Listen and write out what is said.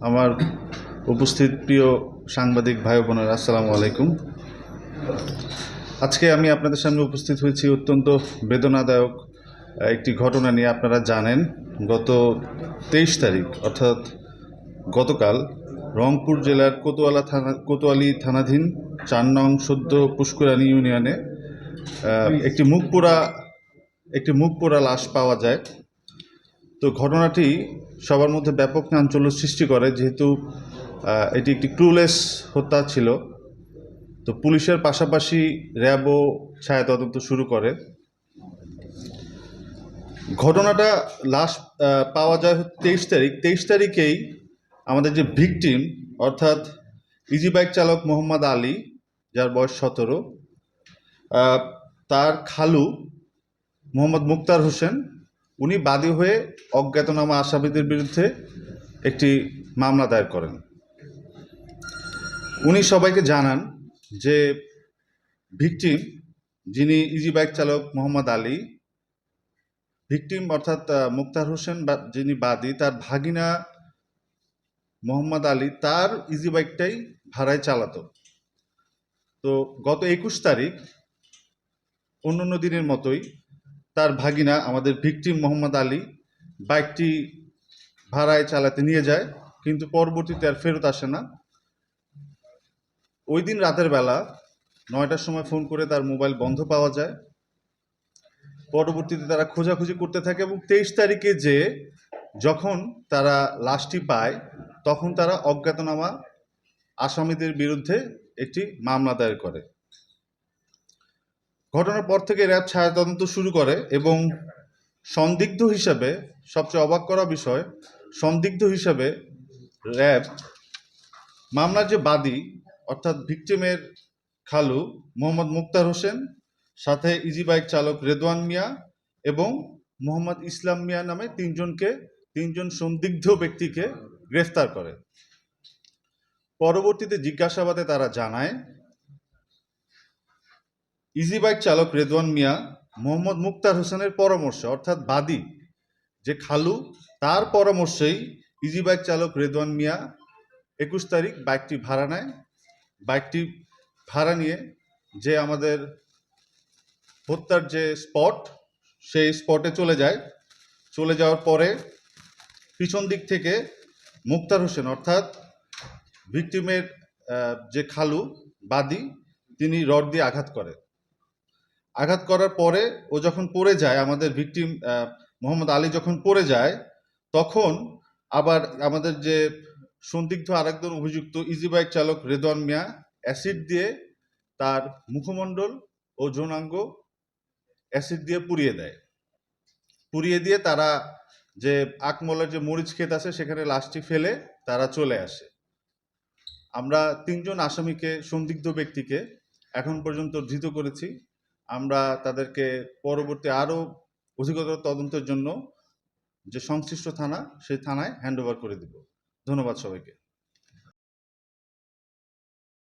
আমার উপস্থিত প্রিয় সাংবাদিক ভাই বোনেরা, আসসালামু আলাইকুম। আজকে আমি আপনাদের সামনে উপস্থিত হয়েছি অত্যন্ত বেদনাদায়ক একটি ঘটনা নিয়ে। আপনারা জানেন, গত 23 তারিখ অর্থাৎ গতকাল রংপুর জেলার কোতোয়ালি থানাধীন 4 নং সদ্য পুষ্করানী ইউনিয়নে একটি মুখ পোড়া লাশ পাওয়া যায়। তো ঘটনাটি সবার মধ্যে ব্যাপক চাঞ্চল্য সৃষ্টি করে, যেহেতু এটি একটি ক্লুলেস হত্যা ছিল। তো পুলিশের পাশাপাশি র্যাবও ছায়া তদন্ত শুরু করে। ঘটনাটা লাশ পাওয়া যায় 23 তারিখ। 23 তারিখেই আমাদের যে ভিকটিম অর্থাৎ ইজি বাইক চালক মোহাম্মদ আলী, যার বয়স 17, তার খালু মোহাম্মদ মুক্তার হোসেন, উনি বাদী হয়ে অজ্ঞাতনামা আসামিদের বিরুদ্ধে একটি মামলা দায়ের করেন। উনি সবাইকে জানান যে ভিকটিম, যিনি ইজি বাইক চালক মোহাম্মদ আলী, ভিকটিম অর্থাৎ মুক্তার হোসেন যিনি বাদী, তার ভাগিনা মোহাম্মদ আলী তার ইজি বাইকটাই ভাড়ায় চালাতো। তো গত 21 তারিখ অন্যান্য দিনের মতোই তার ভাগিনা আমাদের ভিকটিম মোহাম্মদ আলী বাইকটি ভাড়ায় চালাতে নিয়ে যায়, কিন্তু পরবর্তীতে আর ফেরত আসে না। ওই দিন রাতের বেলা 9টার সময় ফোন করে তার মোবাইল বন্ধ পাওয়া যায়। পরবর্তীতে তারা খোঁজাখুঁজি করতে থাকে এবং 23 তারিখে যখন তারা লাশটি পায়, তখন তারা অজ্ঞাতনামা আসামিদের বিরুদ্ধে একটি মামলা দায়ের করে। ঘটনার পর থেকে র্যাব ছায়া তদন্ত শুরু করে এবং সন্দিগ্ধ হিসাবে, সবচেয়ে অবাক করা বিষয়, সন্দিগ্ধ হিসাবে র্যাব মামলার যে বাদী অর্থাৎ ভিকটিমের খালু মোহাম্মদ মুক্তার হোসেন, সাথে ইজি বাইক চালক রেদওয়ান মিয়া এবং মোহাম্মদ ইসলাম মিয়া নামে তিনজন সন্দিগ্ধ ব্যক্তিকে গ্রেফতার করে। পরবর্তীতে জিজ্ঞাসাবাদে তারা জানায়, ইজি বাইক চালক রেদওয়ান মিয়া মোহাম্মদ মুক্তার হোসেনের পরামর্শে, অর্থাৎ বাদী যে খালু, তার পরামর্শেই ইজি বাইক চালক রেদওয়ান মিয়া 21 তারিখ বাইকটি ভাড়া নেয়। বাইকটি ভাড়া নিয়ে যে আমাদের হত্যার যে স্পট, সেই স্পটে চলে যাওয়ার পরে পিছন দিক থেকে মুক্তার হোসেন অর্থাৎ ভিকটিমের যে খালু বাদী, তিনি রড দিয়ে আঘাত করার পরে ও যখন পড়ে যায়, আমাদের ভিকটিম মোহাম্মদ আলী যখন পড়ে যায়, তখন আবার আমাদের যে সন্দিগ্ধ আরেকজন অভিযুক্ত ইজি বাইক চালক রেদওয়ান মিয়া অ্যাসিড দিয়ে তার মুখমণ্ডল ও যৌনাঙ্গ অ্যাসিড দিয়ে পুড়িয়ে দিয়ে তারা যে আকমলের যে মরিচ ক্ষেত আছে সেখানে লাশটি ফেলে তারা চলে আসে। আমরা 3 জন আসামিকে, সন্দিগ্ধ ব্যক্তিকে এখন পর্যন্ত ধৃত করেছি। আমরা তাদেরকে পরবর্তী আরও অধিকতর তদন্তের জন্য যে সংশ্লিষ্ট থানা, সেই থানায় হ্যান্ড ওভার করে দেব। ধন্যবাদ সবাইকে।